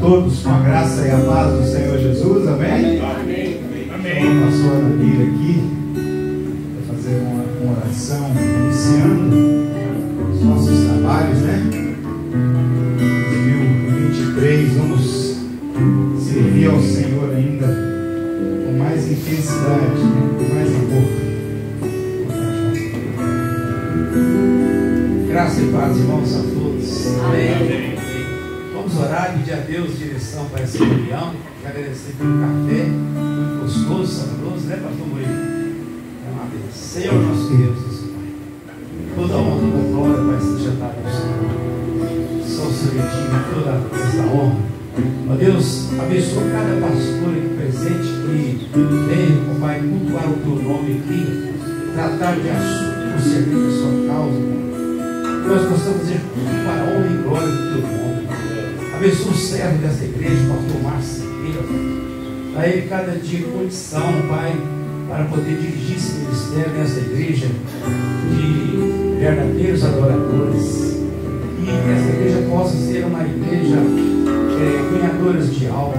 todos com a graça e a paz do Senhor Jesus, amém? Amém. Amém. Pastor Anabir aqui para fazer uma oração iniciando os nossos trabalhos, né? 2023, vamos servir ao Senhor ainda com mais intensidade, com mais amor. Graça e paz, irmãos, a todos. Amém. Vamos orar e pedir a Deus direção para essa reunião. Agradecer pelo café, muito gostoso, saboroso, né, pastor Murilo? É uma bênção. Senhor, nosso Deus, nosso Pai. Toda a honra, toda a glória vai ser jantada ao Senhor. Só o Senhor digno toda esta honra. Ó Deus, abençoa cada pastor aqui presente que vem, ó Pai, cultuar o teu nome aqui, tratar de assuntos concernentes a sua causa, que nós possamos fazer tudo para a honra e glória do teu nome. Abençoa o servo desta igreja, o pastor Márcio Siqueira. Dá a ele cada dia condição, Pai, para poder dirigir esse ministério nessa igreja de verdadeiros adoradores. E que essa igreja possa ser uma igreja ganhadora de alma.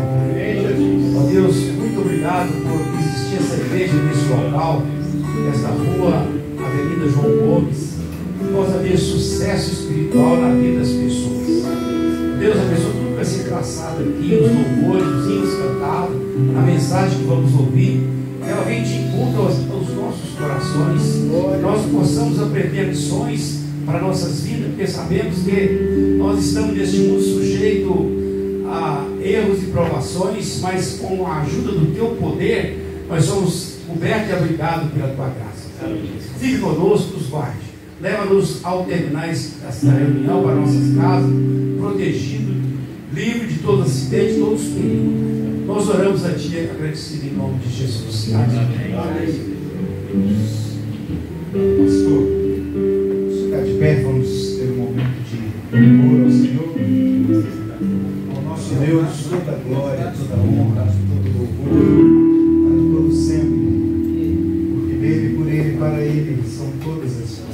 Ó Deus, muito obrigado por existir essa igreja nesse local, nesta rua, Avenida João Gomes. Que possa haver sucesso espiritual na vida das pessoas. Deus abençoe tudo que vai ser traçado aqui, os louvores, os hinos cantados, a mensagem que vamos ouvir, que ela venha de encontro aos nossos corações, nós possamos aprender lições para nossas vidas, porque sabemos que nós estamos neste mundo sujeito a erros e provações, mas com a ajuda do teu poder, nós somos cobertos e abrigados pela tua graça. Fique conosco, nos guarde. Leva-nos ao terminar essa reunião para nossas casas, protegido, livre de todo acidente, de todos os perigos. Nós oramos a Ti agradecido em nome de Jesus. Amém. Pastor, vamos ficar de pé, vamos ter um momento de louvor ao Senhor. Ao nosso Deus, toda glória, toda honra, todo louvor, para todo sempre. Porque dele, por ele, para ele são todas as coisas.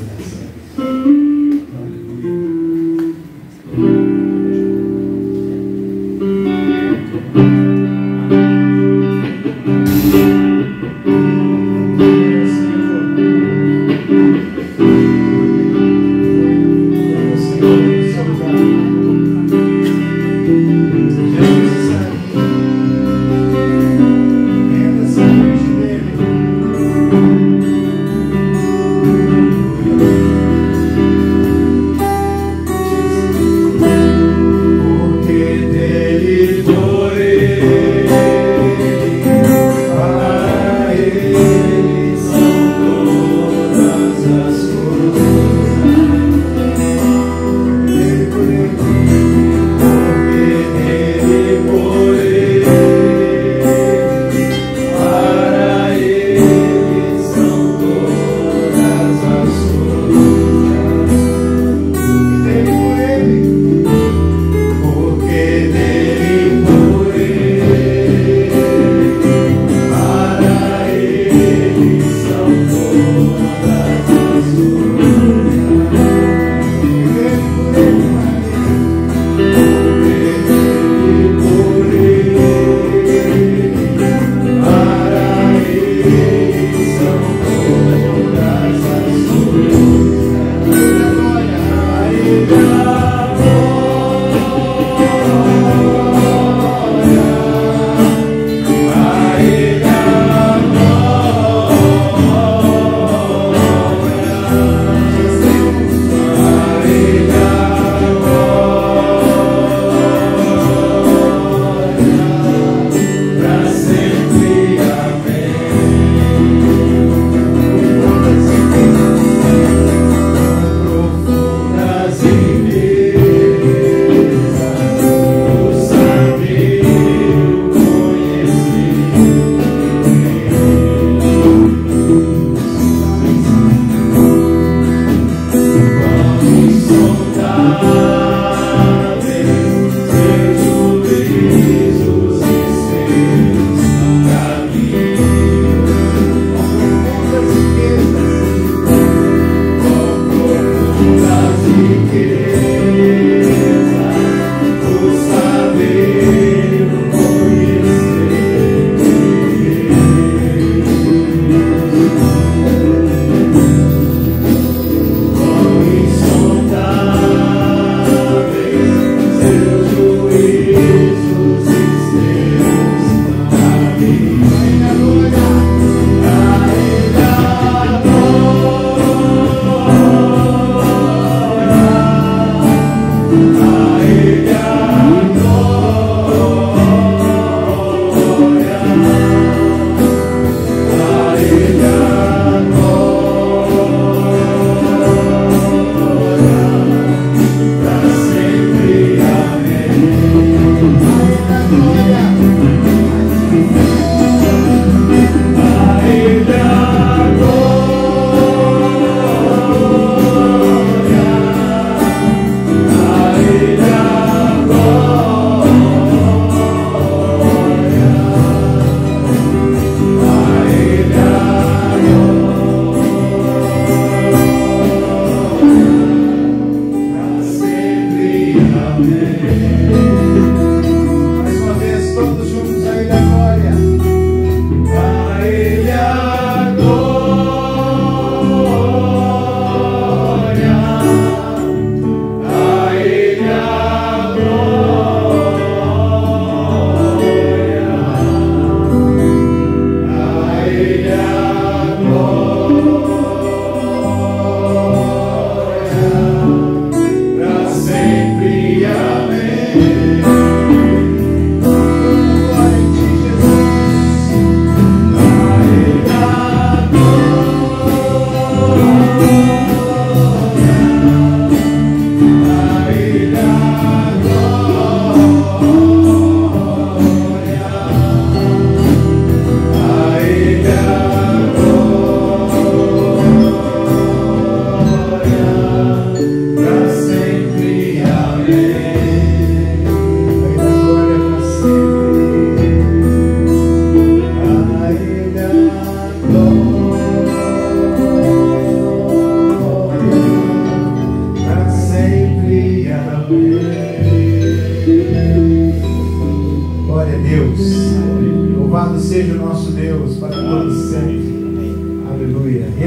Jesus.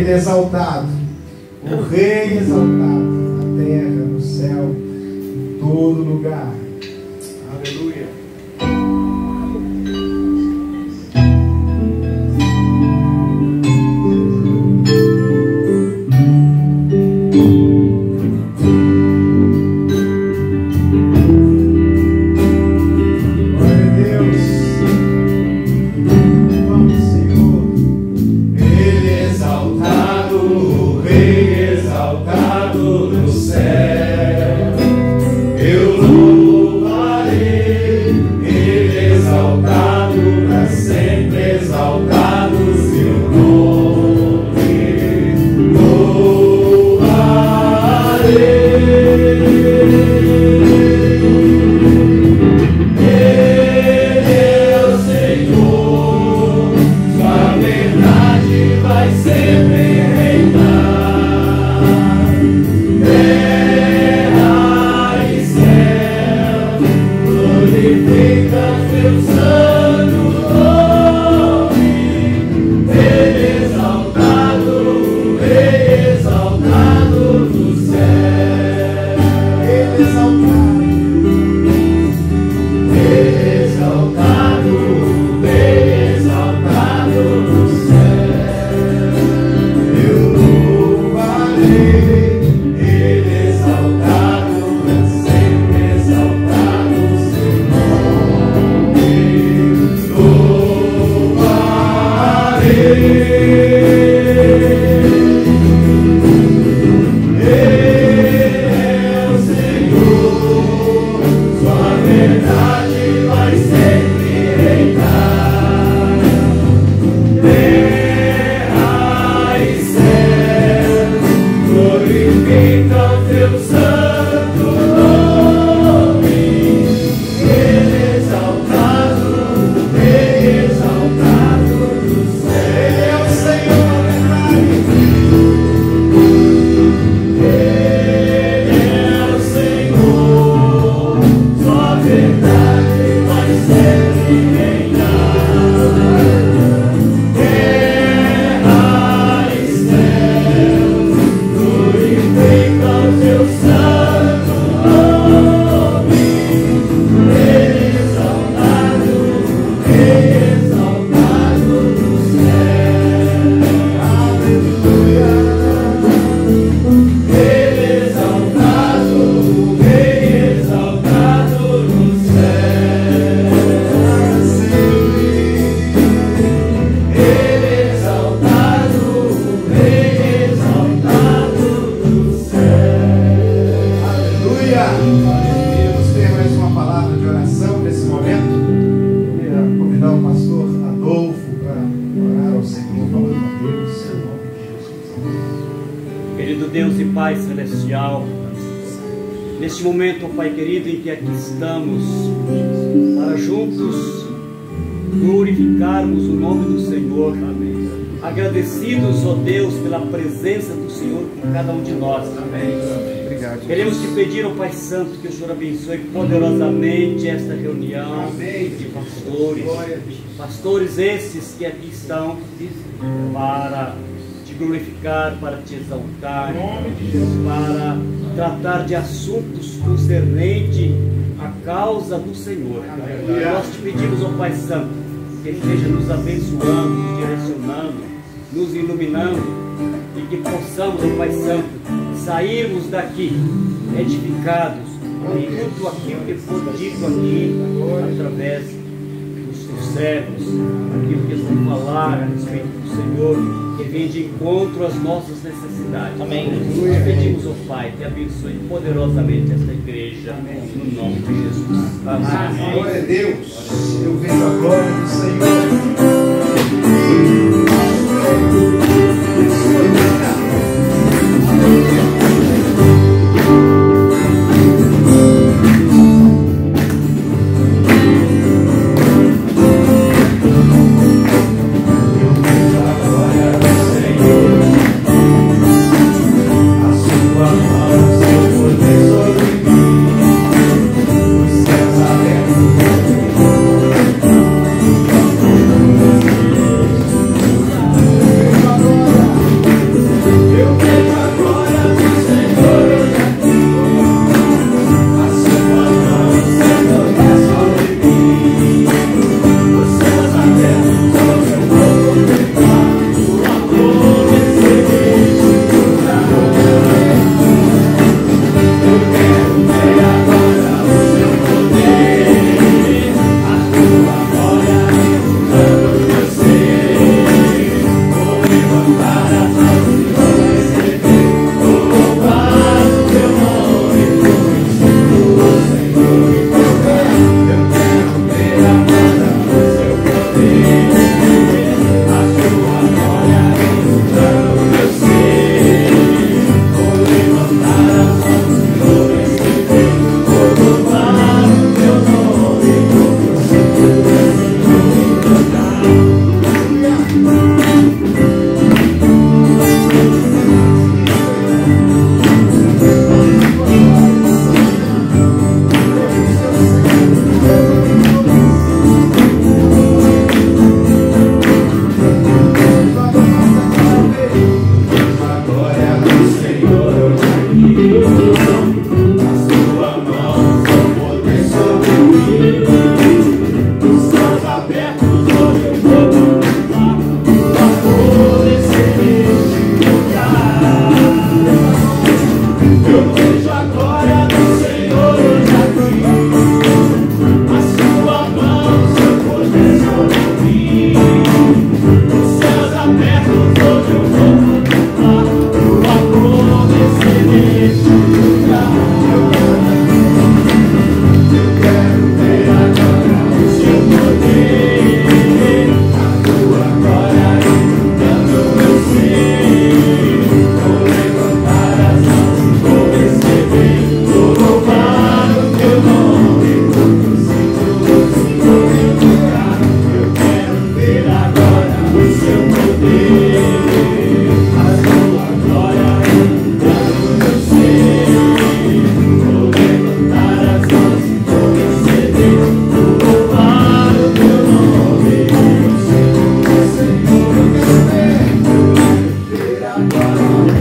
Ele é exaltado, o Rei exaltado, na terra, no céu, em todo lugar. Aleluia. Neste momento, ó Pai querido, em que aqui estamos, para juntos glorificarmos o nome do Senhor, amém. Agradecidos, ó Deus, pela presença do Senhor com cada um de nós, amém. Obrigado. Queremos te pedir, ó Pai Santo, que o Senhor abençoe poderosamente esta reunião, amém, de pastores esses que aqui estão para te glorificar, para te exaltar, para tratar de assuntos concernentes à causa do Senhor. Nós te pedimos, ó Pai Santo, que Ele esteja nos abençoando, nos direcionando, nos iluminando, e que possamos, ó Pai Santo, sairmos daqui edificados em tudo aquilo que for dito aqui através dos teus servos, aquilo que eles vão falar a respeito do Senhor, que vem de encontro às nossas necessidades. Amém. Nós pedimos, ó Pai, que abençoe poderosamente esta igreja, amém, no nome de Jesus. Amém. Glória a Deus. Eu vejo a glória do Senhor.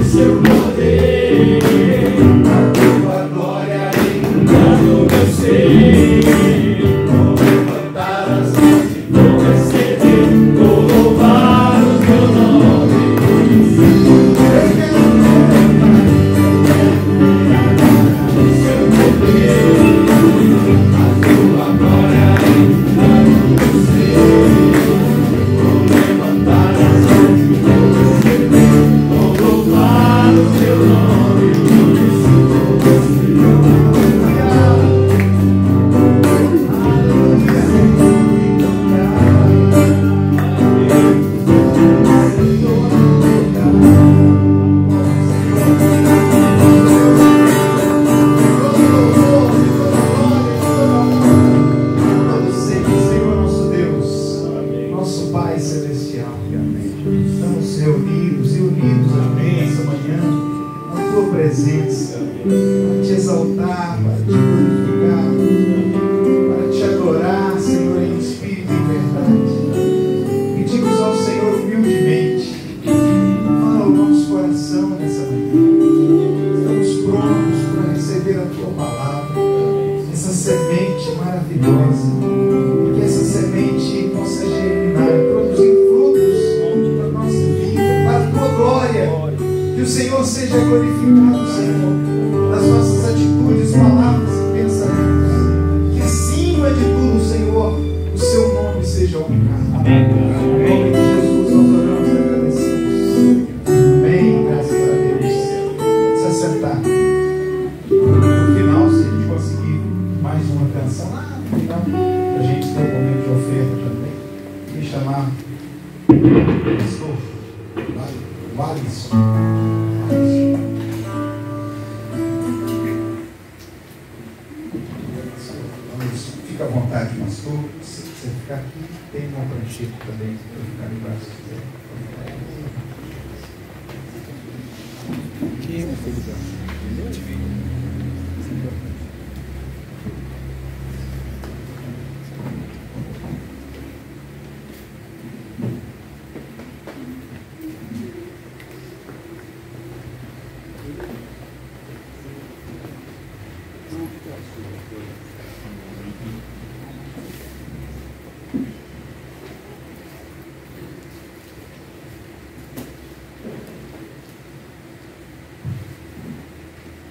seu poder, a tua glória inundando meu ser. Vou levantar as mãos e vou receber, vou louvar o teu nome. Eu quero o seu poder, a tua glória inundando meu ser. Vou levantar as mãos e vou receber, vou louvar o teu nome.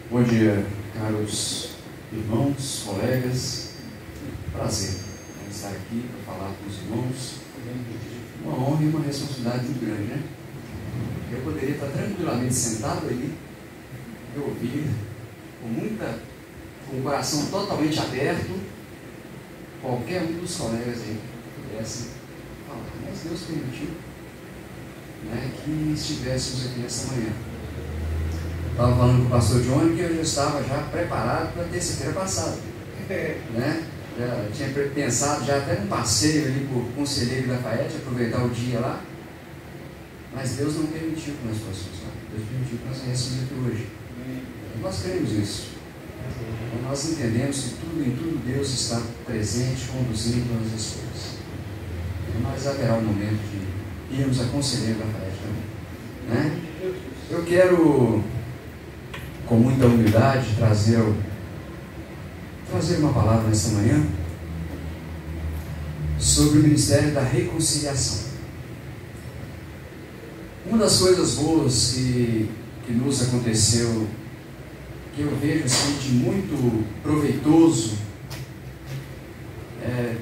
Bom dia, caros irmãos, colegas. Prazer em estar aqui para falar com os irmãos. Uma honra e uma responsabilidade muito grande, né? Eu poderia estar tranquilamente sentado aí e ouvir com o coração totalmente aberto qualquer um dos colegas aí que pudesse falar. Mas Deus permitiu, né, que estivéssemos aqui nessa manhã. Estava falando com o pastor Johnny que eu já estava preparado para a terça-feira passada, né? Já tinha pensado já até num passeio ali por Conselheiro Lafayette, aproveitar o dia lá, mas Deus não permitiu que nós fôssemos lá. Deus permitiu que nós viéssemos aqui hoje. E nós cremos nisso. Então, nós entendemos que em tudo Deus está presente, conduzindo todas as coisas. Mas haverá um momento de irmos a Conselheiro Lafayette também, né? Eu quero, com muita humildade, trazer uma palavra nessa manhã sobre o ministério da reconciliação. Uma das coisas boas que nos aconteceu, que eu vejo assim, de muito proveitoso,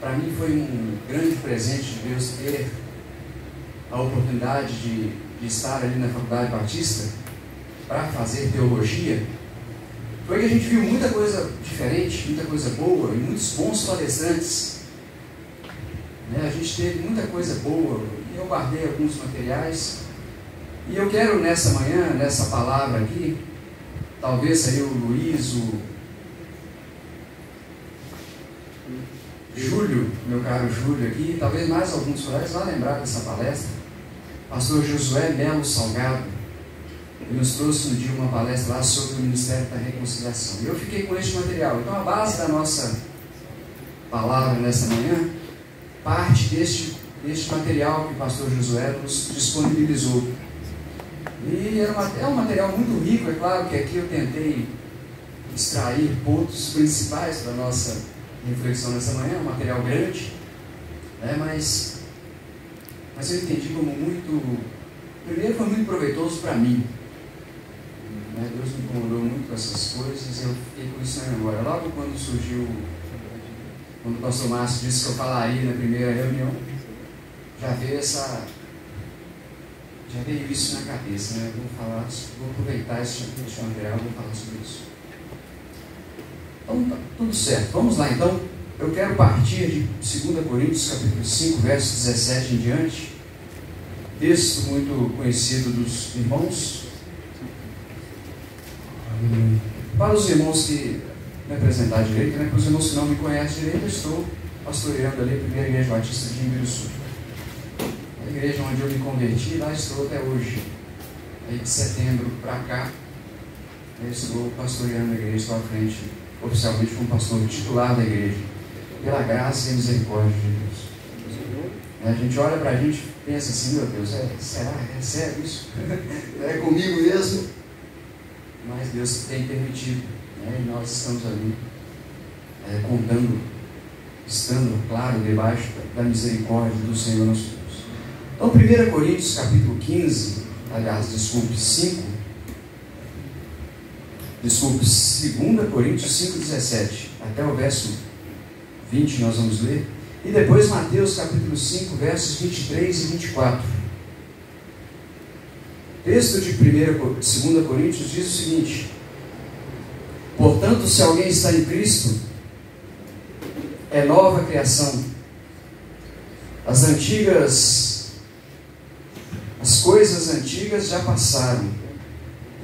para mim foi um grande presente de Deus ter a oportunidade de estar ali na Faculdade Batista para fazer teologia, foi que a gente viu muita coisa diferente, muita coisa boa e muitos bons palestrantes, né? A gente teve muita coisa boa e eu guardei alguns materiais e eu quero nessa manhã, nessa palavra aqui, talvez aí o Luiz, o Júlio, meu caro Júlio aqui, talvez mais alguns colegas vão lembrar dessa palestra. Pastor Josué Melo Salgado, ele nos trouxe um dia uma palestra lá sobre o Ministério da Reconciliação. E eu fiquei com este material. Então, a base da nossa palavra nessa manhã parte deste material que o pastor Josué nos disponibilizou. E é um material muito rico, é claro que aqui eu tentei extrair pontos principais para a nossa reflexão nessa manhã, é um material grande, né, mas eu entendi como muito, primeiro foi muito proveitoso para mim, né, Deus me incomodou muito com essas coisas, eu fiquei com isso na memória. Logo quando o pastor Márcio disse que eu falaria na primeira reunião, já veio isso na cabeça, né? Vou aproveitar esse material, vou falar sobre isso. Então, tá tudo certo. Vamos lá, então. Eu quero partir de 2 Coríntios, capítulo 5, versos 17 em diante. Texto muito conhecido dos irmãos. Para os irmãos que me apresentar direito, né? Para os irmãos que não me conhecem direito, eu estou pastoreando ali a primeira igreja batista de Imbiriçu. A igreja onde eu me converti, lá estou até hoje. Aí de setembro para cá, eu estou pastoreando a igreja, estou à frente, oficialmente como pastor titular da igreja, pela graça e misericórdia de Deus. A gente olha para a gente e pensa assim, meu Deus, será? É sério isso? É comigo mesmo? Mas Deus tem permitido, né? E nós estamos ali estando, claro, debaixo da misericórdia do Senhor nosso Deus. Então, 1 Coríntios, capítulo 15, aliás, 2 Coríntios 5, 17, até o verso 20 nós vamos ler, e depois Mateus, capítulo 5, versos 23 e 24. O texto de 2 Coríntios diz o seguinte: portanto, se alguém está em Cristo, é nova criação. As coisas antigas já passaram,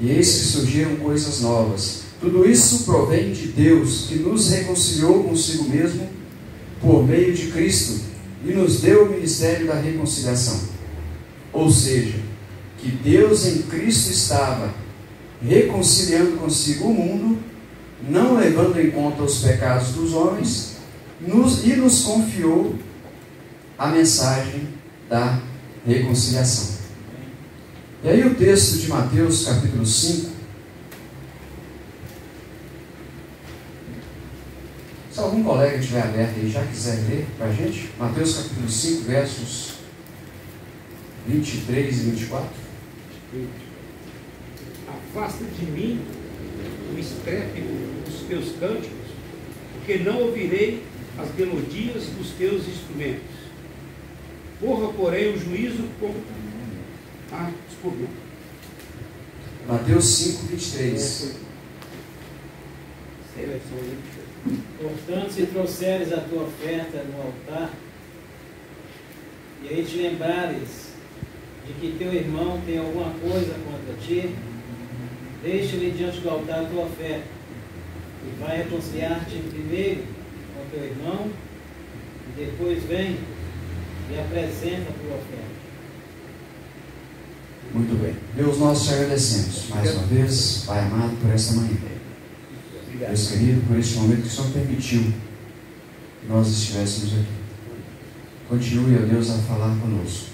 e eis que surgiram coisas novas. Tudo isso provém de Deus, que nos reconciliou consigo mesmo por meio de Cristo e nos deu o ministério da reconciliação. Ou seja, que Deus em Cristo estava reconciliando consigo o mundo, não levando em conta os pecados dos homens, e nos confiou a mensagem da reconciliação. E aí o texto de Mateus, capítulo 5. Se algum colega estiver aberto aí e já quiser ler para a gente, Mateus capítulo 5, versos 23 e 24. Afasta de mim o estrépito dos teus cânticos, porque não ouvirei as melodias dos teus instrumentos. Corra, porém, o juízo com... desculpa. Mateus 5, 23. Portanto, se trouxeres a tua oferta no altar, e aí te lembrares de que teu irmão tem alguma coisa contra ti, deixa-lhe diante do altar a tua oferta, e vai reconciliar-te primeiro com teu irmão, e depois vem e apresenta a tua oferta. Muito bem. Deus, nós te agradecemos mais uma vez, Pai amado, por esta manhã. Deus querido, por este momento que o Senhor permitiu que nós estivéssemos aqui. Continue, ó Deus, a falar conosco,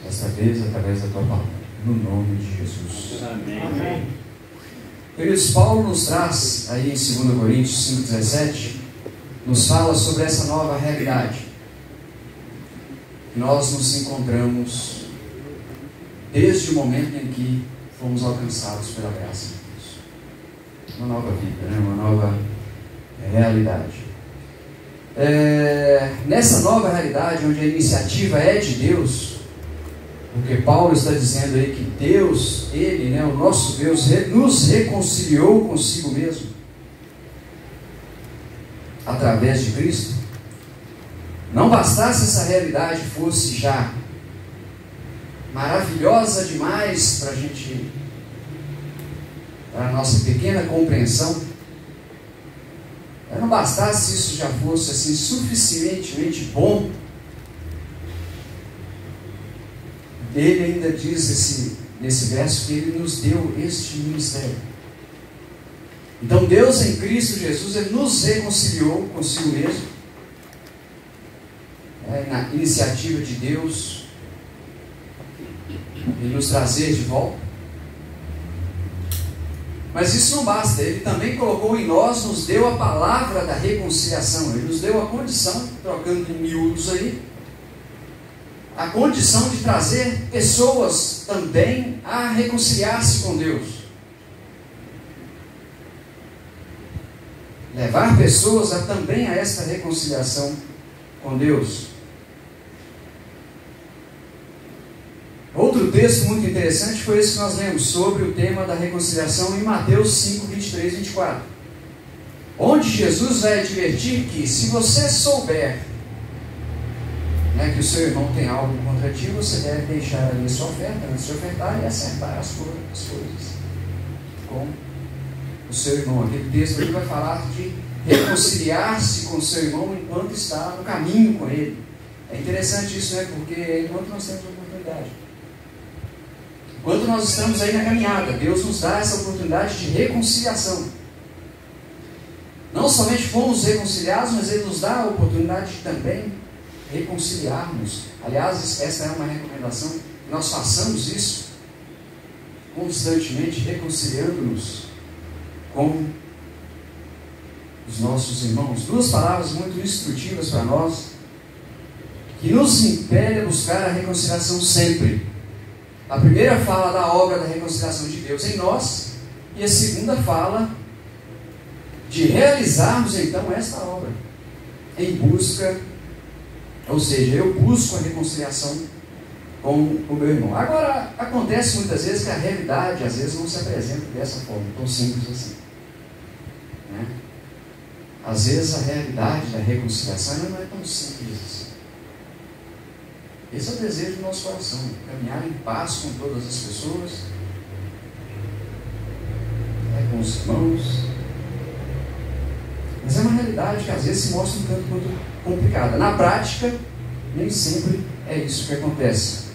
desta vez através da tua palavra, no nome de Jesus. Amém. Queridos, Paulo nos traz aí em 2 Coríntios 5,17, nos fala sobre essa nova realidade que nós nos encontramos desde o momento em que fomos alcançados pela graça de Deus. Uma nova vida, né? Uma nova realidade. Nessa nova realidade, onde a iniciativa é de Deus, porque Paulo está dizendo aí que Deus, Ele, né, o nosso Deus, nos reconciliou consigo mesmo através de Cristo. Não bastasse essa realidade fosse já maravilhosa demais para a gente, para a nossa pequena compreensão, não bastasse isso já fosse assim suficientemente bom, ele ainda diz nesse verso que ele nos deu este ministério. Então Deus em Cristo Jesus, Ele nos reconciliou consigo mesmo, na iniciativa de Deus, e nos trazer de volta. Mas isso não basta, Ele também colocou em nós, nos deu a palavra da reconciliação, Ele nos deu a condição, trocando em miúdos aí, a condição de trazer pessoas também a reconciliar-se com Deus. Levar pessoas também a esta reconciliação com Deus. Outro texto muito interessante foi esse que nós lemos, sobre o tema da reconciliação em Mateus 5, 23 e 24. Onde Jesus vai advertir que, se você souber que o seu irmão tem algo contra ti, você deve deixar ali a sua oferta, antes de ofertar, e acertar as coisas com o seu irmão. Aquele texto aqui vai falar de reconciliar-se com o seu irmão enquanto está no caminho com ele. É interessante isso, né? Porque enquanto nós temos oportunidade, enquanto nós estamos aí na caminhada, Deus nos dá essa oportunidade de reconciliação. Não somente fomos reconciliados, mas Ele nos dá a oportunidade de também reconciliarmos. Aliás, essa é uma recomendação, que nós façamos isso constantemente, reconciliando-nos com os nossos irmãos. Duas palavras muito instrutivas para nós, que nos impele a buscar a reconciliação sempre. A primeira fala da obra da reconciliação de Deus em nós, e a segunda fala de realizarmos então esta obra em busca, ou seja, eu busco a reconciliação com o meu irmão. Agora, acontece muitas vezes que a realidade às vezes não se apresenta dessa forma, tão simples assim, né? Às vezes a realidade da reconciliação não é tão simples assim. Esse é o desejo do nosso coração, caminhar em paz com todas as pessoas, com os irmãos. Mas é uma realidade que às vezes se mostra um tanto quanto complicada. Na prática, nem sempre é isso que acontece.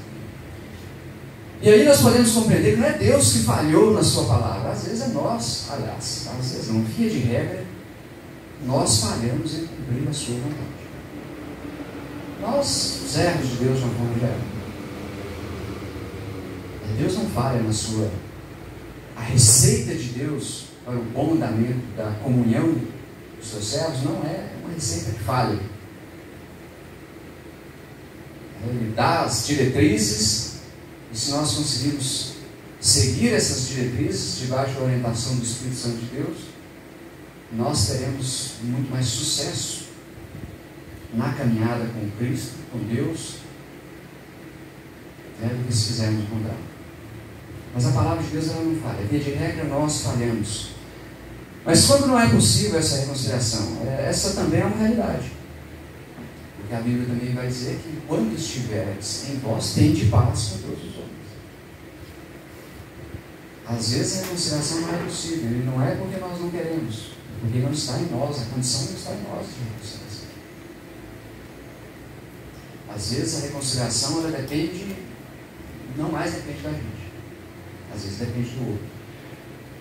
E aí nós podemos compreender que não é Deus que falhou na sua palavra. Às vezes é nós, aliás, às vezes não, via de regra, nós falhamos em cumprir a sua vontade. Nós, servos de Deus, de uma forma geral. Deus não falha na sua... A receita de Deus para o bom andamento da comunhão dos seus servos não é uma receita que falha. Ele dá as diretrizes, e se nós conseguirmos seguir essas diretrizes debaixo da orientação do Espírito Santo de Deus, nós teremos muito mais sucesso na caminhada com Cristo, com Deus, do que se fizermos o contrário. Mas a palavra de Deus ela não falha. Via de regra nós falhamos. Mas quando não é possível essa reconciliação, essa também é uma realidade. Porque a Bíblia também vai dizer que quando estiveres em vós, tende paz com todos os homens. Às vezes a reconciliação não é possível, e não é porque nós não queremos, porque não está em nós, a condição não está em nós de reconciliação. Às vezes a reconciliação ela depende, não mais depende da gente, às vezes depende do outro.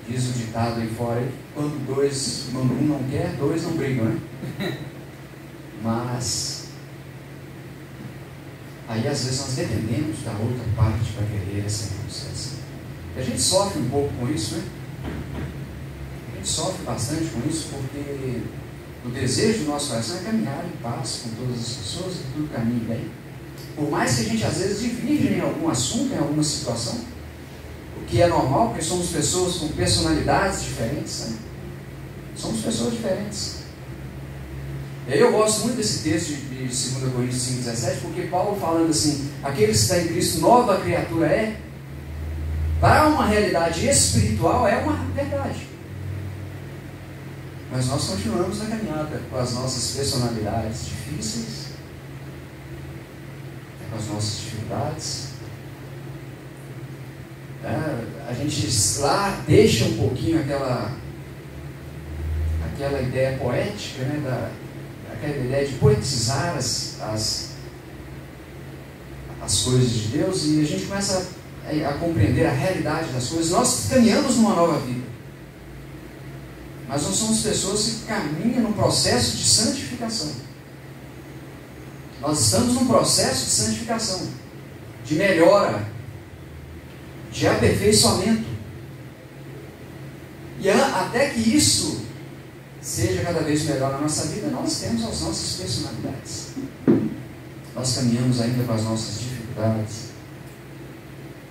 Diz o ditado aí fora, quando um não quer, dois não brigam, né? Mas aí às vezes nós dependemos da outra parte para querer essa reconciliação. E a gente sofre um pouco com isso, né? A gente sofre bastante com isso, porque o desejo do nosso coração é caminhar em paz com todas as pessoas e tudo caminhe bem. Por mais que a gente às vezes divirja em algum assunto, em alguma situação, o que é normal, porque somos pessoas com personalidades diferentes, né? Somos pessoas diferentes. E aí eu gosto muito desse texto de 2 Coríntios 5,17, porque Paulo falando assim, aquele que está em Cristo, nova criatura é, para uma realidade espiritual é uma verdade. Mas nós continuamos na caminhada com as nossas personalidades difíceis, com as nossas dificuldades. A gente lá deixa um pouquinho aquela ideia poética, né, aquela ideia de poetizar as coisas de Deus, e a gente começa a compreender a realidade das coisas. Nós caminhamos numa nova vida, mas nós somos pessoas que caminham num processo de santificação. Nós estamos num processo de santificação, de melhora, de aperfeiçoamento. E até que isso seja cada vez melhor na nossa vida, nós temos as nossas personalidades. Nós caminhamos ainda com as nossas dificuldades.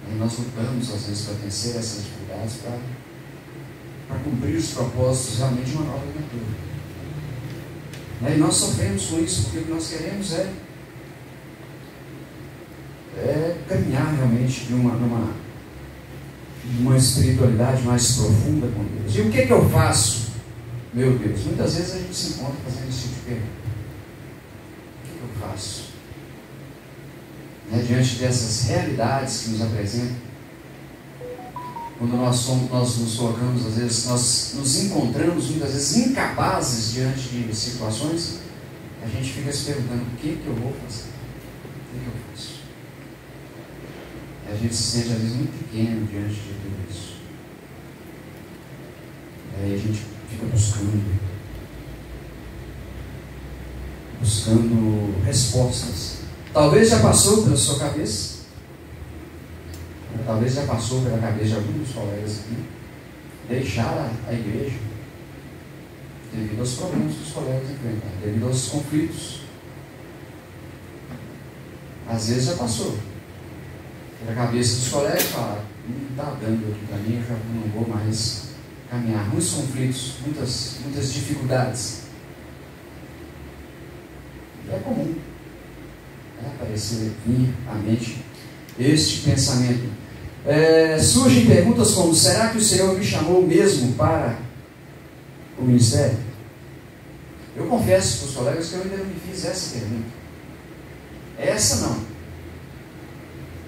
E nós lutamos, às vezes, para vencer essas dificuldades, para cumprir os propósitos realmente de uma nova criatura. E nós sofremos com isso, porque o que nós queremos é caminhar realmente de uma espiritualidade mais profunda com Deus. E o que eu faço? Meu Deus, muitas vezes a gente se encontra fazendo esse tipo de pergunta. O que eu faço? Diante dessas realidades que nos apresentam, quando nós nos colocamos, às vezes, nós nos encontramos muitas vezes incapazes diante de situações, a gente fica se perguntando: o que eu vou fazer? O que eu faço? E a gente se sente às vezes muito pequeno diante de tudo isso. E aí a gente fica buscando respostas. Talvez já passou pela sua cabeça, talvez já passou pela cabeça de alguns dos colegas aqui, deixar a igreja devido aos problemas que os colegas enfrentam, devido aos conflitos. Às vezes já passou pela cabeça dos colegas, falar: não está dando aqui para mim, eu já não vou mais caminhar. Muitos conflitos, muitas dificuldades. E é comum aparecer, vir à mente este pensamento. Surgem perguntas como: será que o Senhor me chamou mesmo para o ministério? Eu confesso para os colegas que eu ainda não me fiz essa pergunta. Essa não,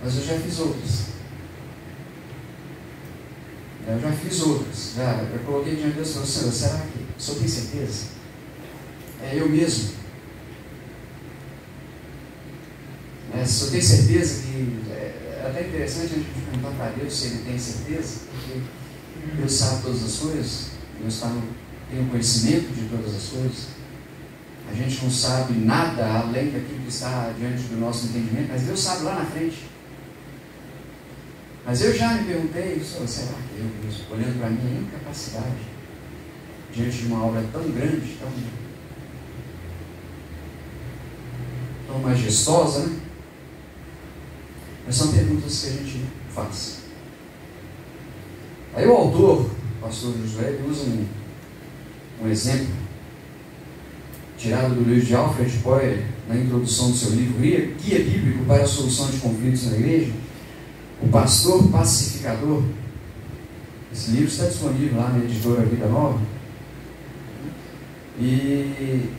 mas eu já fiz outras. Eu coloquei diante de Deus e falei: Senhor, será que o Senhor tem certeza? É eu mesmo? Se eu tenho certeza que... É até interessante a gente perguntar para Deus se Ele tem certeza, porque Deus sabe todas as coisas, Deus tem o conhecimento de todas as coisas. A gente não sabe nada além daquilo que está diante do nosso entendimento, mas Deus sabe lá na frente. Mas eu já me perguntei: será que eu mesmo, olhando para a minha incapacidade, diante de uma obra tão grande, tão majestosa, né? Mas são perguntas que a gente faz. Aí o autor, o pastor Josué, ele usa um exemplo tirado do livro de Alfred Poyer, na introdução do seu livro Guia Bíblico para a Solução de Conflitos na Igreja, o Pastor Pacificador. Esse livro está disponível lá na editora Vida Nova. E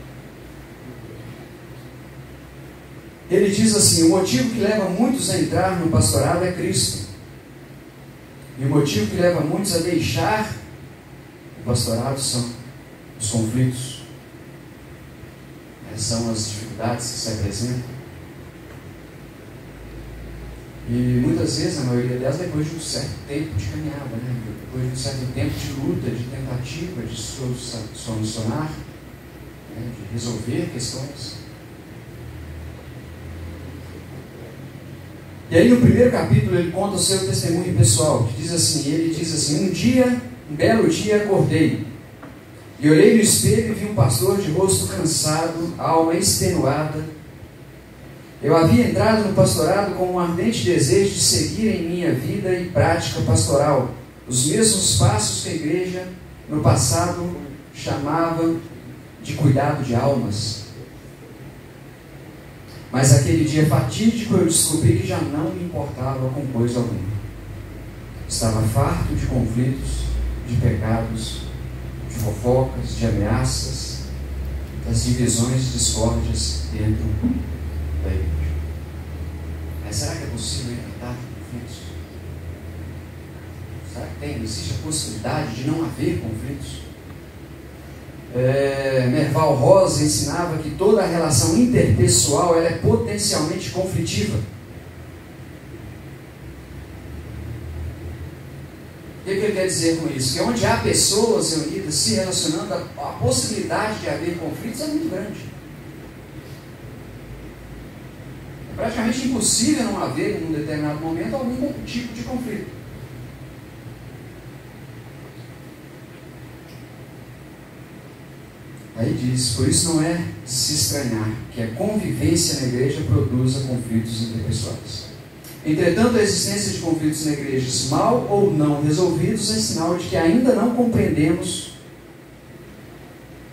ele diz assim: o motivo que leva muitos a entrar no pastorado é Cristo. E o motivo que leva muitos a deixar o pastorado são os conflitos, são as dificuldades que se apresentam. E muitas vezes, a maioria delas, depois de um certo tempo de caminhada, depois de um certo tempo de luta, de tentativa de solucionar, de resolver questões. E aí no primeiro capítulo ele conta o seu testemunho pessoal, que diz assim: ele diz assim: um belo dia acordei, e olhei no espelho e vi um pastor de rosto cansado, alma extenuada. Eu havia entrado no pastorado com um ardente desejo de seguir em minha vida e prática pastoral os mesmos passos que a igreja no passado chamava de cuidado de almas. Mas aquele dia fatídico eu descobri que já não me importava com coisa alguma. Estava farto de conflitos, de pecados, de fofocas, de ameaças, das divisões e discórdias dentro da igreja. Mas será que é possível evitar conflitos? Será que existe a possibilidade de não haver conflitos? Merval Rosa ensinava que toda relação interpessoal ela é potencialmente conflitiva. O que ele quer dizer com isso? Que onde há pessoas reunidas se relacionando, a possibilidade de haver conflitos é muito grande. É praticamente impossível não haver, em um determinado momento, algum tipo de conflito. Aí diz: por isso não é de se estranhar que a convivência na igreja produza conflitos interpessoais. Entretanto, a existência de conflitos na igreja, mal ou não resolvidos, é sinal de que ainda não compreendemos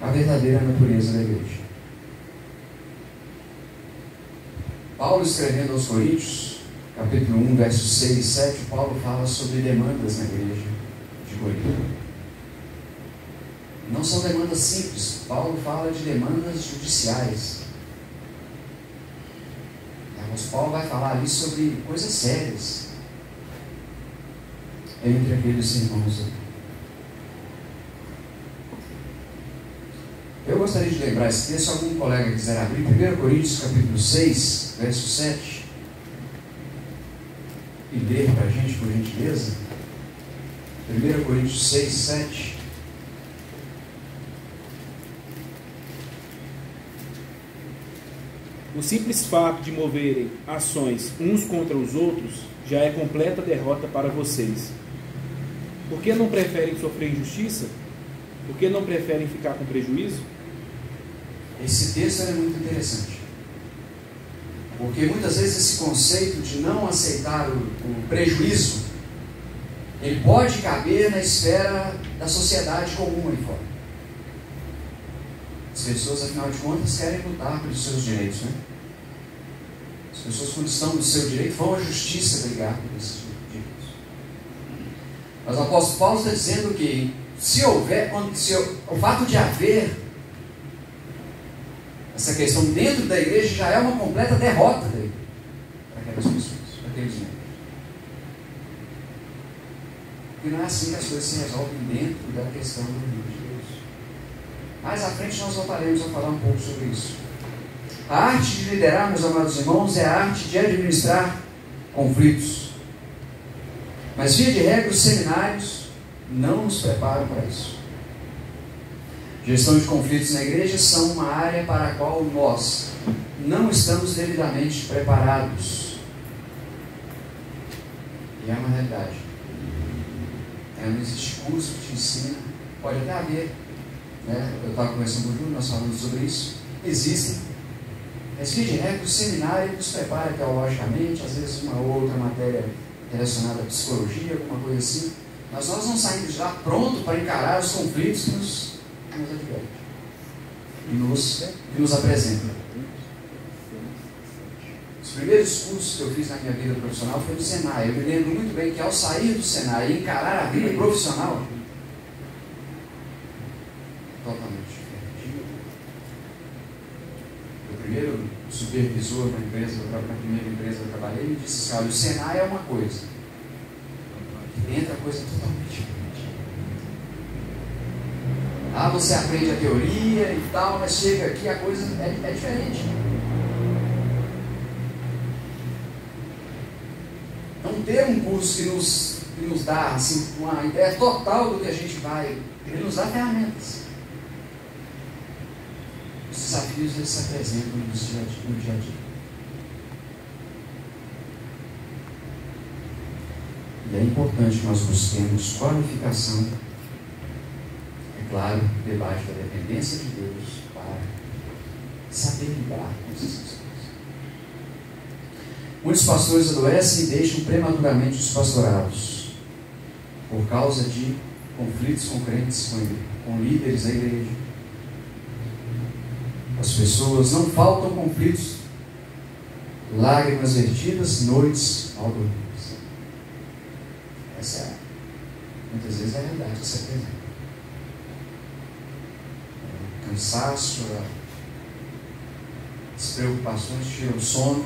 a verdadeira natureza da igreja. Paulo, escrevendo aos Coríntios, capítulo 1, versos 6 e 7, Paulo fala sobre demandas na igreja de Corinto. Não são demandas simples. Paulo fala de demandas judiciais. Mas Paulo vai falar ali sobre coisas sérias entre aqueles irmãos. Eu gostaria de lembrar esse texto. Se algum colega quiser abrir 1 Coríntios capítulo 6, verso 7, e ler para a gente, por gentileza. 1 Coríntios 6, 7. O simples fato de moverem ações uns contra os outros já é completa derrota para vocês. Por que não preferem sofrer injustiça? Por que não preferem ficar com prejuízo? Esse texto é muito interessante, porque muitas vezes esse conceito de não aceitar o prejuízo, ele pode caber na esfera da sociedade comum aí fora. As pessoas, afinal de contas, querem lutar pelos seus direitos, né? As pessoas, quando estão no seu direito, vão à justiça brigar por esses direitos. Mas o apóstolo Paulo está dizendo que o fato de haver essa questão dentro da igreja já é uma completa derrota para aquelas pessoas, para aqueles membros. E não é assim que as coisas se resolvem dentro da questão do reino de Deus. Mais à frente nós voltaremos a falar um pouco sobre isso. A arte de liderar, meus amados irmãos, é a arte de administrar conflitos. Mas, via de regra, os seminários não nos preparam para isso. Gestão de conflitos na igreja são uma área para a qual nós não estamos devidamente preparados. E é uma realidade. Não existe curso que te ensina. Pode até haver, né? Eu estava conversando com o Júlio, nós falamos sobre isso. Existem. Mas, via de regra, o seminário nos prepara teologicamente, às vezes uma ou outra matéria relacionada à psicologia, alguma coisa assim. Mas nós não saímos de lá pronto para encarar os conflitos que nos adverte e nos apresenta. Os primeiros cursos que eu fiz na minha vida profissional foi no Senai. Eu me lembro muito bem que ao sair do Senai e encarar a vida profissional, totalmente diferente. O primeiro supervisor na primeira empresa que eu trabalhei me disse assim: olha, o Senai é uma coisa, dentro a coisa é totalmente diferente. Ah, você aprende a teoria e tal, mas chega aqui a coisa é diferente. Não ter um curso que nos dá assim, uma ideia total do que a gente vai, ele nos dá ferramentas. Os desafios eles se apresentam no dia a dia. E é importante que nós busquemos qualificação, é claro, debaixo da dependência de Deus, para saber lidar com essas questões. Muitos pastores adoecem e deixam prematuramente os pastorados por causa de conflitos com crentes, com líderes da igreja. As pessoas, não faltam conflitos, lágrimas vertidas, noites mal dormidas. Essa é, muitas vezes, a realidade que se apresenta. O cansaço, as preocupações tiram o sono.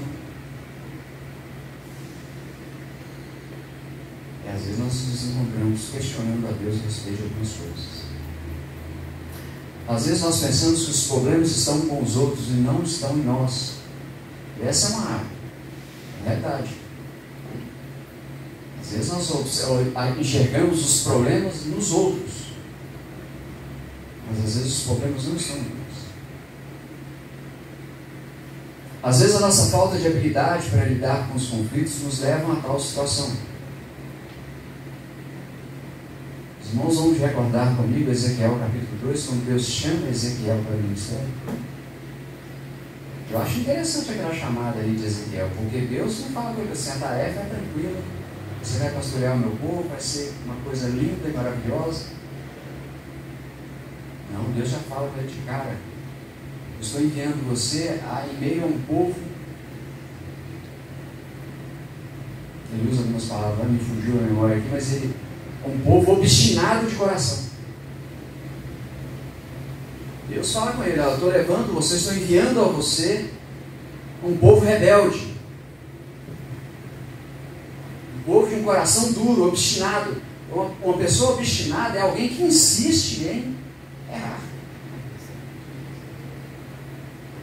E às vezes nós nos encontramos questionando a Deus a respeito de algumas coisas. Às vezes nós pensamos que os problemas estão com os outros e não estão em nós. E essa é uma realidade. Às vezes nós enxergamos os problemas nos outros, mas às vezes os problemas não estão em nós. Às vezes a nossa falta de habilidade para lidar com os conflitos nos leva a tal situação. Às Os irmãos vão recordar comigo Ezequiel capítulo 2, quando Deus chama Ezequiel para o ministério. Eu acho interessante aquela chamada ali de Ezequiel, porque Deus não fala com ele assim, a tarefa é tranquila, você vai pastorear o meu povo, vai ser uma coisa linda e maravilhosa. Não, Deus já fala para ele de cara, eu estou enviando você em meio a um povo, ele usa algumas palavras, me fugiu a memória aqui, mas ele, um povo obstinado de coração. Deus fala com ele, eu estou levando você, estou enviando a você um povo rebelde, um povo de um coração duro, obstinado. Uma pessoa obstinada é alguém que insiste em errar.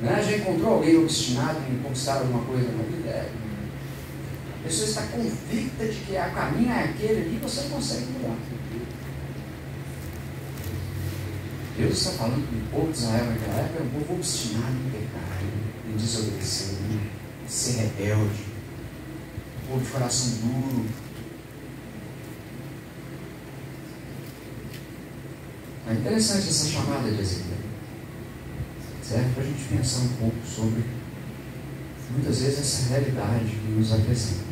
Né? Já encontrou alguém obstinado em conquistar alguma coisa na vida? A pessoa está convicta de que o caminho é aquele ali, você não consegue mudar. Deus está falando que o povo de Israel naquela época era um povo obstinado em pecar, em desobedecer, em ser rebelde, um povo de coração duro. É interessante essa chamada de Ezequiel. Serve para a gente pensar um pouco sobre, muitas vezes, essa realidade que nos apresenta.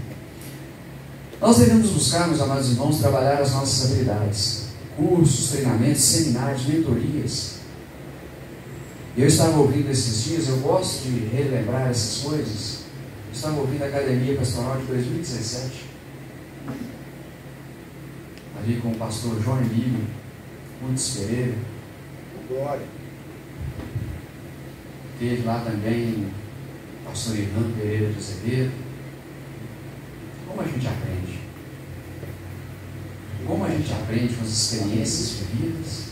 Nós devemos buscar, meus amados irmãos, trabalhar as nossas habilidades. Cursos, treinamentos, seminários, mentorias. Eu estava ouvindo esses dias, eu gosto de relembrar essas coisas. Eu estava ouvindo a Academia Pastoral de 2017, ali com o pastor João Emílio Montes Pereira. Glória. Teve lá também o pastor Irã Pereira de Azevedo. Como a gente aprende? Como a gente aprende com as experiências vividas,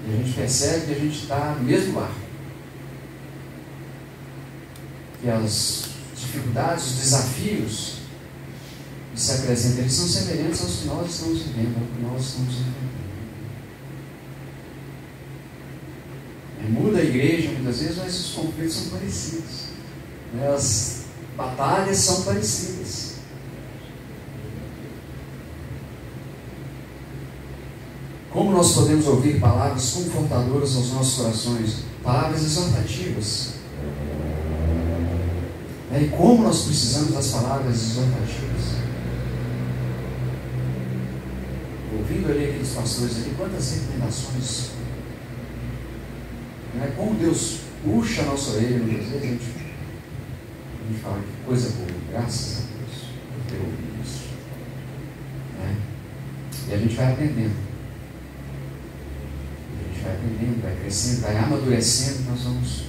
e a gente percebe que a gente está no mesmo barco, que as dificuldades, os desafios que se apresentam, eles são semelhantes aos que nós estamos vivendo, ao que nós estamos enfrentando. Muda a igreja muitas vezes, mas os conflitos são parecidos, né? As batalhas são parecidas. Como nós podemos ouvir palavras confortadoras aos nossos corações, palavras exortativas? E como nós precisamos das palavras exortativas? Ouvindo ali aqueles pastores ali, quantas recomendações, como Deus puxa a nossa orelha, muitas vezes a gente fala que coisa boa, graças a Deus por ter ouvido isso. E a gente vai aprendendo. Vai aprendendo, vai crescendo, vai amadurecendo, nós vamos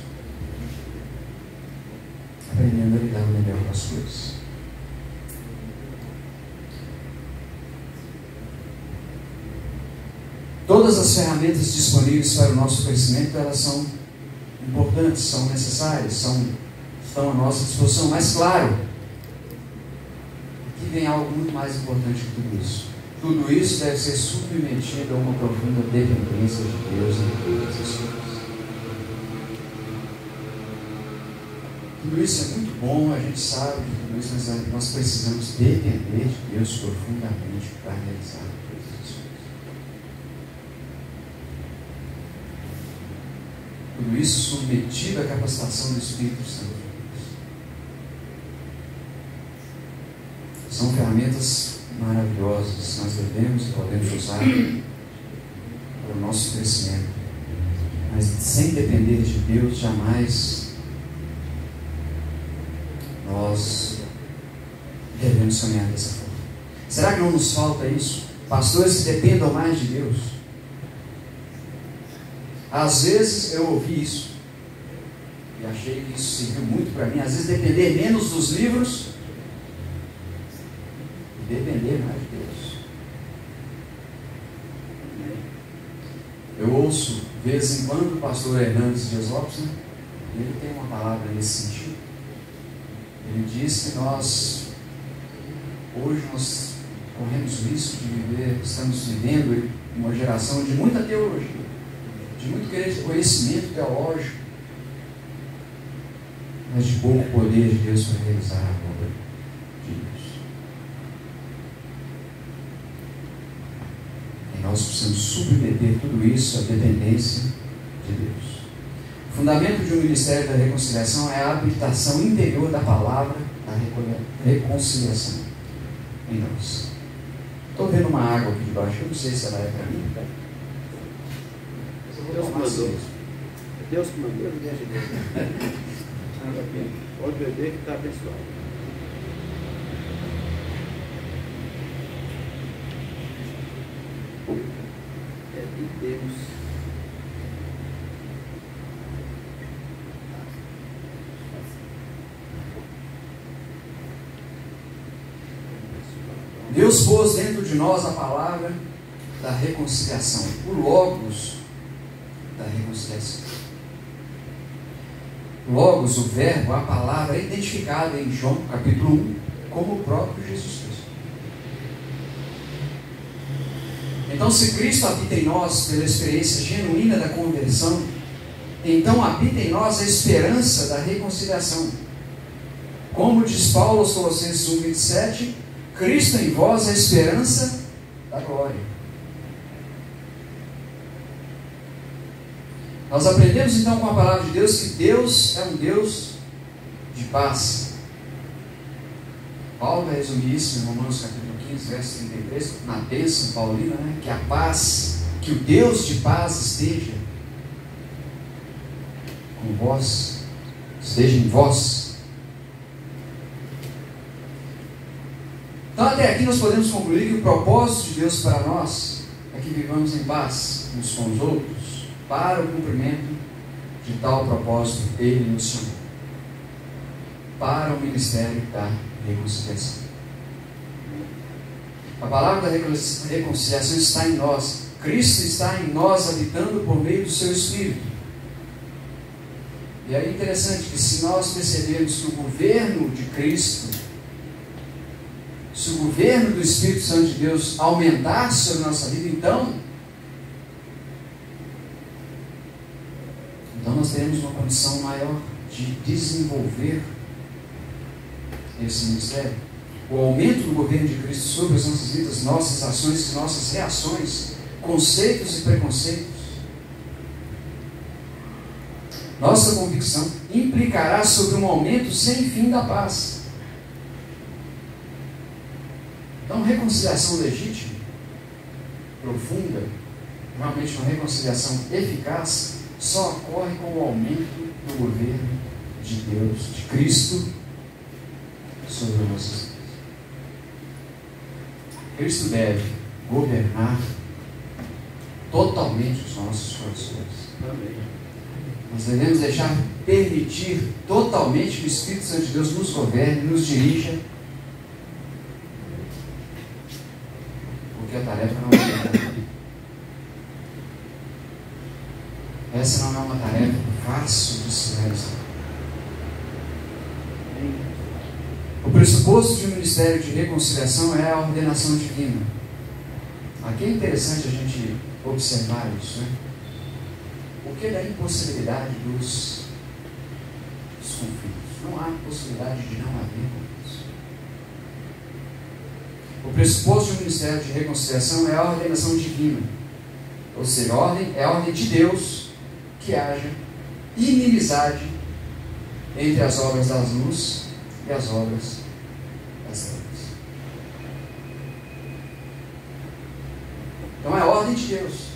aprendendo a lidar melhor com as coisas. Todas as ferramentas disponíveis para o nosso crescimento, elas são importantes, são necessárias, estão à nossa disposição, mas claro, aqui vem algo muito mais importante que tudo isso. Tudo isso deve ser submetido a uma profunda dependência de Deus em todas as coisas. Tudo isso é muito bom, a gente sabe de tudo isso, mas nós precisamos depender de Deus profundamente para realizar todas as coisas. Tudo isso submetido à capacitação do Espírito Santo. São ferramentas maravilhosas, nós devemos e podemos usar para o nosso crescimento, mas sem depender de Deus, jamais nós devemos sonhar dessa forma. Será que não nos falta isso? Pastores que dependam mais de Deus. Às vezes eu ouvi isso e achei que isso serviu muito para mim. Às vezes depender menos dos livros, depender mais de Deus. Eu ouço, de vez em quando, o pastor Hernandes Dias Lopes, ele tem uma palavra nesse sentido. Ele diz que hoje nós corremos o risco de viver, estamos vivendo uma geração de muita teologia, de muito conhecimento teológico, mas de pouco poder de Deus para realizar a obra de Deus. E nós precisamos submeter tudo isso à dependência de Deus. O fundamento de um ministério da reconciliação é a habitação interior da palavra da reconciliação em nós. Estou vendo uma água aqui debaixo, eu não sei se ela é para mim. Deus que mandou. Deus que mandou, não deixa Deus. Água aqui. Pode beber que está abençoado. É de Deus. Deus pôs dentro de nós a palavra da reconciliação, o logos da reconciliação. Logos, o verbo, a palavra é identificada em João capítulo 1 como o próprio Jesus Cristo. Então, se Cristo habita em nós pela experiência genuína da conversão, então habita em nós a esperança da reconciliação. Como diz Paulo aos Colossenses 1:27, Cristo em vós é a esperança da glória. Nós aprendemos então com a palavra de Deus que Deus é um Deus de paz. Paulo vai resumir isso em Romanos capítulo 15, verso 33, na bênção paulina, né? Que a paz, que o Deus de paz esteja com vós, esteja em vós. Então até aqui nós podemos concluir que o propósito de Deus para nós é que vivamos em paz uns com os outros, para o cumprimento de tal propósito Ele nos chamou, para o ministério da reconciliação. A palavra da reconciliação está em nós. Cristo está em nós, habitando por meio do seu Espírito. E é interessante que se nós percebermos que o governo de Cristo, se o governo do Espírito Santo de Deus aumentar sobre a nossa vida, então nós teremos uma condição maior de desenvolver esse ministério. O aumento do governo de Cristo sobre as nossas vidas, nossas ações e nossas reações, conceitos e preconceitos, nossa convicção implicará sobre um aumento sem fim da paz. Então, reconciliação legítima, profunda, realmente uma reconciliação eficaz, só ocorre com o aumento do governo de Deus, de Cristo, sobre as nossas vidas. Cristo deve governar totalmente os nossos corações. Amém. Nós devemos permitir totalmente que o Espírito Santo de Deus nos governe, nos dirija, porque a tarefa não é essa não é uma tarefa fácil de se realizar. O pressuposto de um ministério de reconciliação é a ordenação divina. Aqui é interessante a gente observar isso, né? O que é da impossibilidade dos conflitos? Não há possibilidade de não haver conflitos. O pressuposto de um ministério de reconciliação é a ordenação divina. Ou seja, é a ordem de Deus que haja inimizade entre as obras da luz e as obras das trevas. Então é a ordem de Deus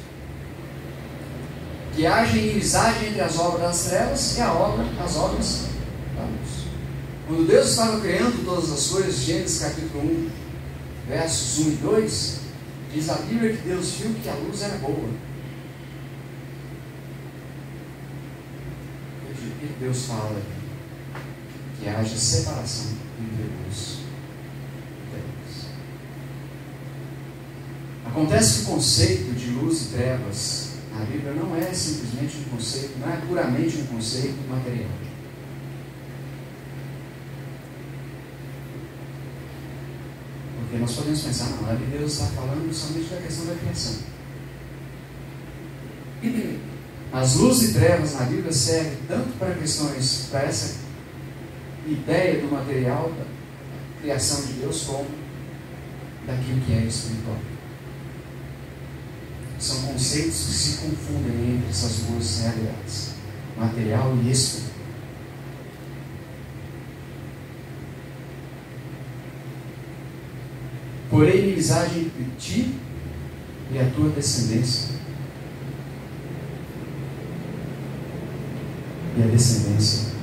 que haja inimizade entre as obras das trevas e as obras da luz. Quando Deus estava criando todas as coisas, Gênesis capítulo 1, versos 1 e 2, diz a Bíblia que Deus viu que a luz era boa. O que Deus fala aqui? Que haja separação entre luz e trevas. Acontece que o conceito de luz e trevas na Bíblia não é simplesmente um conceito, não é puramente um conceito material. Porque nós podemos pensar, não, a Bíblia Deus está falando somente da questão da criação. As luzes e trevas na Bíblia servem tanto para questões, para essa ideia do material, da criação de Deus, como daquilo que é espiritual. São conceitos que se confundem entre essas duas realidades, material e espiritual. Porém, inimizade entre ti e a tua descendência, e a descendência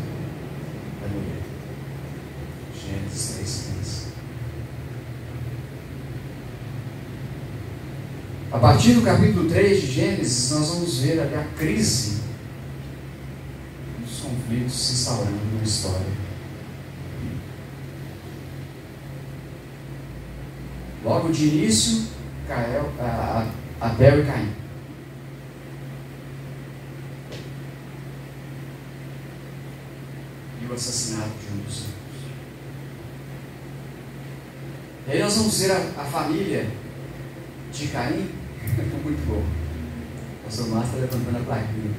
da mulher. Gênesis 3:15. A partir do capítulo 3 de Gênesis, nós vamos ver ali a crise dos conflitos se instaurando na história. Logo de início, Abel e Caim. E o assassinato de um dos filhos. E aí nós vamos ver a família de Caim. Muito bom. O pastor Márcio está levantando a plaquinha.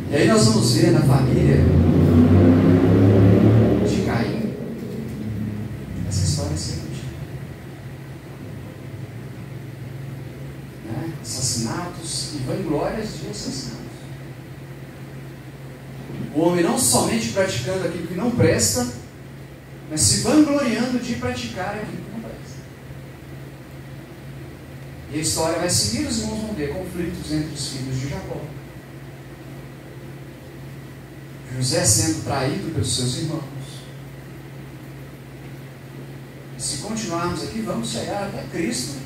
E aí nós vamos ver na família de Caim essa história seguinte, né? Assassinatos e vanglórias de assassinatos. O homem não somente praticando aquilo que não presta, mas se vangloriando de praticar aquilo que não presta. E a história vai seguir, os irmãos vão ver conflitos entre os filhos de Jacó. José sendo traído pelos seus irmãos. E se continuarmos aqui, vamos chegar até Cristo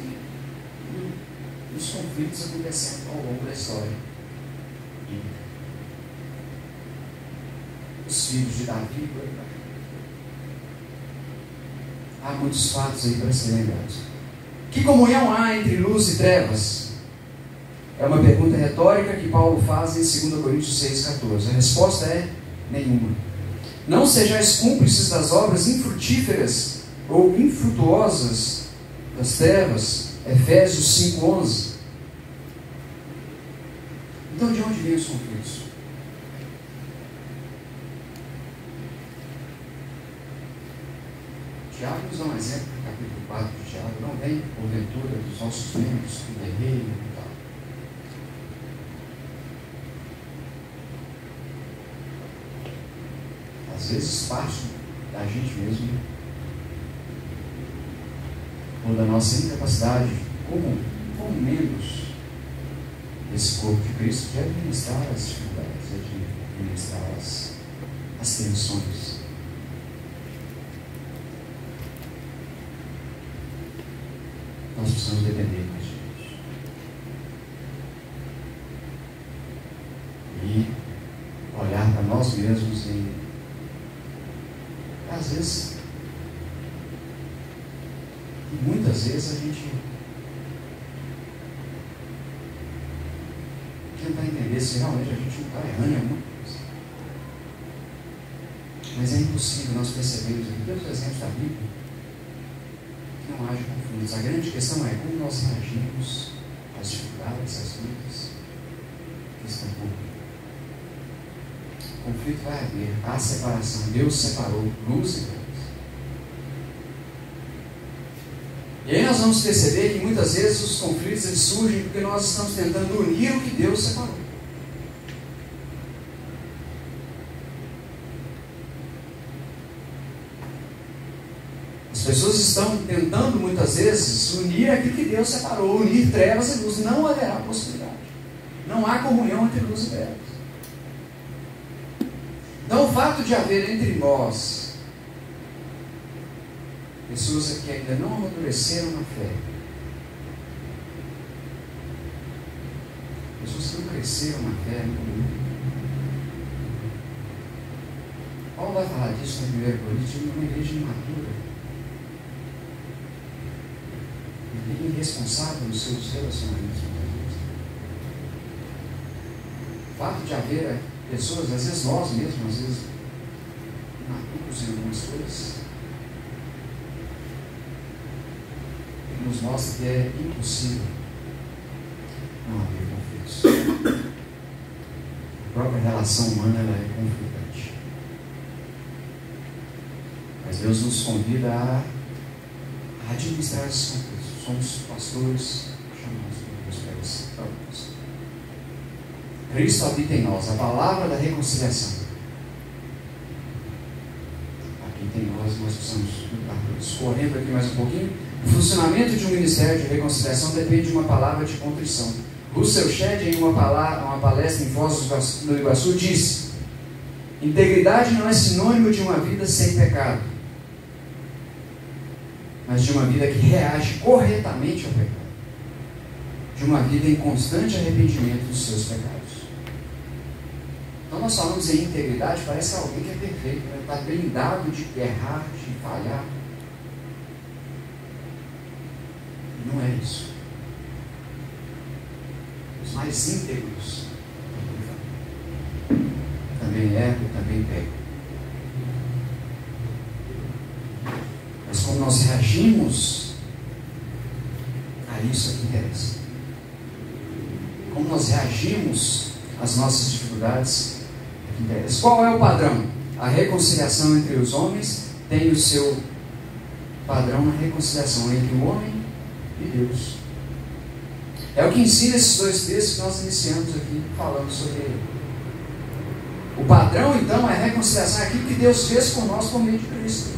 e os conflitos acontecendo ao longo da história. Os filhos de Davi. Há muitos fatos aí para serem lembrados. Que comunhão há entre luz e trevas? É uma pergunta retórica que Paulo faz em 2 Coríntios 6,14. A resposta é nenhuma. Não sejais cúmplices das obras infrutíferas ou infrutuosas das trevas. Efésios 5,11. Então, de onde vêm os conflitos? Tiago nos dá um exemplo, no capítulo 4 de Tiago. Não vem porventura dos nossos membros que guerreiam e tal. Às vezes parte da gente mesmo, ou da nossa incapacidade como membros desse corpo de Cristo, de administrar as dificuldades, de administrar as tensões. Nós precisamos depender mais de Deus. E olhar para nós mesmos e, às vezes, e muitas vezes a gente tentar entender se realmente a gente não está errando em alguma coisa. Mas é impossível nós percebermos aqui todos os exemplos da Bíblia que não haja conflitos. A grande questão é como nós reagimos às dificuldades, às lutas que estão por vir. O conflito vai haver, há separação. Deus separou luz e trevas. E aí nós vamos perceber que muitas vezes os conflitos eles surgem porque nós estamos tentando unir o que Deus separou. As pessoas estão tentando muitas vezes unir aquilo que Deus separou, unir trevas e luz. Não haverá possibilidade. Não há comunhão entre luz e trevas. Então, o fato de haver entre nós pessoas que ainda não amadureceram na fé, pessoas que não cresceram na fé, Paulo vai falar disso na 1 Coríntios, uma igreja imatura, e irresponsável nos seus relacionamentos com Deus. O fato de haver pessoas, às vezes nós mesmos, às vezes imaturos em algumas coisas, nos mostra que é impossível não haver conflitos. A própria relação humana ela é conflitante. Mas Deus nos convida a administrar esses conflitos. Somos pastores chamados por Deus para esse propósito. Cristo habita em nós, a palavra da reconciliação. Aqui tem nós precisamos lutar por isso. Correndo aqui mais um pouquinho, o funcionamento de um ministério de reconciliação depende de uma palavra de contrição. Russell Shedd, em uma palestra em Foz do Iguaçu, disse: integridade não é sinônimo de uma vida sem pecado, mas de uma vida que reage corretamente ao pecado, de uma vida em constante arrependimento dos seus pecados. Então nós falamos em integridade, parece alguém que é perfeito, né? Está blindado de errar, de falhar. E não é isso. Os mais íntegros também erram, também pecam. Mas como nós reagimos a isso é que interessa. Como nós reagimos às nossas dificuldades é que interessa. Qual é o padrão? A reconciliação entre os homens tem o seu padrão na reconciliação entre o homem e Deus. É o que ensina esses dois textos que nós iniciamos aqui falando sobre ele. O padrão, então, é a reconciliação, é aquilo que Deus fez por nós por meio de Cristo.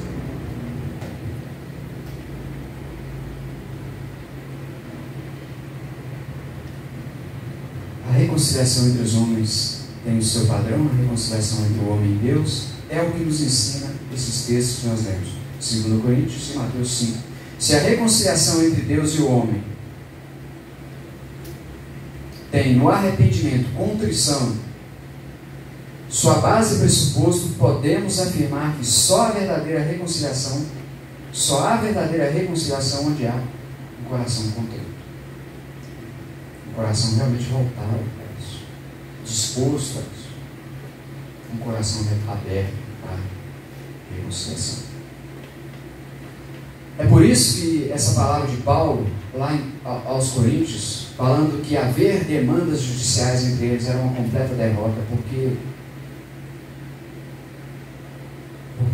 A reconciliação entre os homens tem o seu padrão, a reconciliação entre o homem e Deus é o que nos ensina esses textos que nós lemos. 2 Coríntios e Mateus 5. Se a reconciliação entre Deus e o homem tem no arrependimento, contrição, sua base e pressuposto, podemos afirmar que só há verdadeira reconciliação onde há um coração contrito. Um coração realmente voltado para isso, disposto a isso. Um coração aberto para a reconciliação. É por isso que essa palavra de Paulo, lá aos Coríntios, falando que haver demandas judiciais entre eles era uma completa derrota, porque,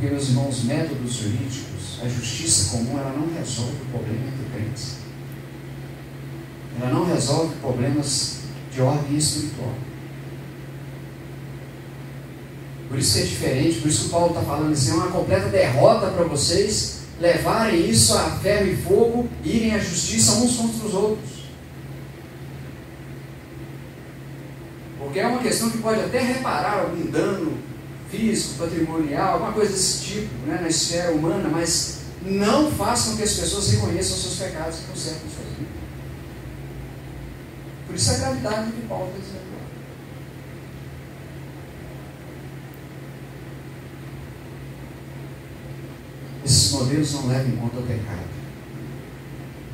meus irmãos, métodos jurídicos, a justiça comum, ela não resolve o problema entre crentes. Ela não resolve problemas de ordem espiritual. Por isso que é diferente, por isso que o Paulo está falando assim, é uma completa derrota para vocês levarem isso a ferro e fogo, irem à justiça uns contra os outros. Porque é uma questão que pode até reparar algum dano físico, patrimonial, alguma coisa desse tipo, né, na esfera humana, mas não faz com que as pessoas reconheçam os seus pecados e consertem suas vidas. Por isso a gravidade do que Paulo está dizendo. Esses modelos não levam em conta o pecado.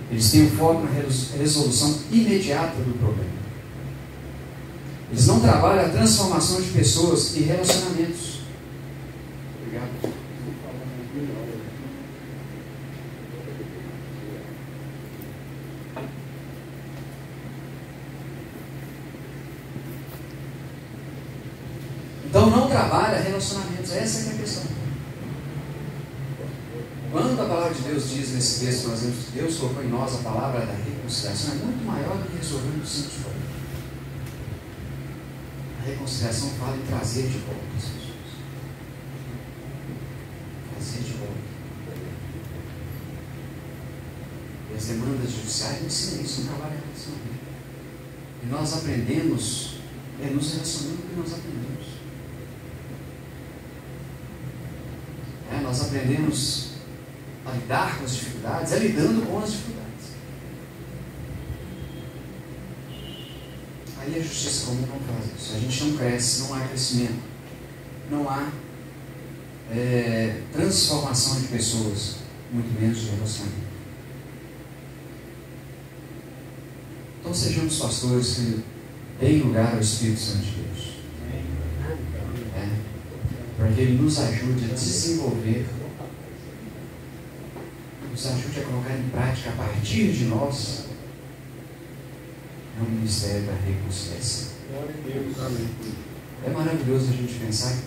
Eles têm o foco na resolução imediata do problema. Eles não trabalham a transformação de pessoas e relacionamentos. Obrigado. Então não trabalha relacionamentos. Essa é a questão. Quando a palavra de Deus diz nesse texto, nós vemos que Deus colocou em nós a palavra da reconciliação, é muito maior do que resolver um simples problema. A reconciliação fala em trazer de volta as pessoas. Trazer de volta. E as demandas judiciais ensinam isso, não trabalham isso. E nós aprendemos, nos relacionando com o que nós aprendemos. Nós aprendemos a lidar com as dificuldades, lidando com as dificuldades. Aí a justiça comum não faz isso. A gente não cresce, não há crescimento, não há transformação de pessoas, muito menos de relacionamento. Então sejamos pastores que deem lugar ao Espírito Santo de Deus. Para que Ele nos ajude a desenvolver, nos ajude a colocar em prática a partir de nós o ministério da reconciliação. É maravilhoso a gente pensar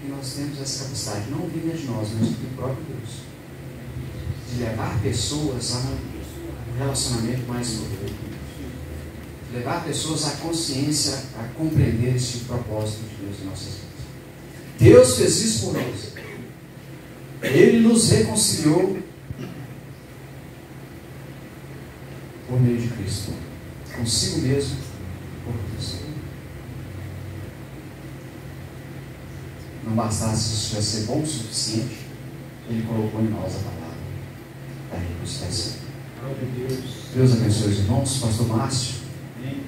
que nós temos essa capacidade, não vinda de nós, mas do próprio Deus. de levar pessoas a um relacionamento mais profundo, de levar pessoas à consciência, a compreender este propósito de Deus em nossas vidas. Deus fez isso por nós. Ele nos reconciliou por meio de Cristo, consigo mesmo, por Cristo. Não bastasse isso já ser bom o suficiente, Ele colocou em nós a palavra da reconciliação. Deus abençoe os irmãos. Pastor Márcio. Amém.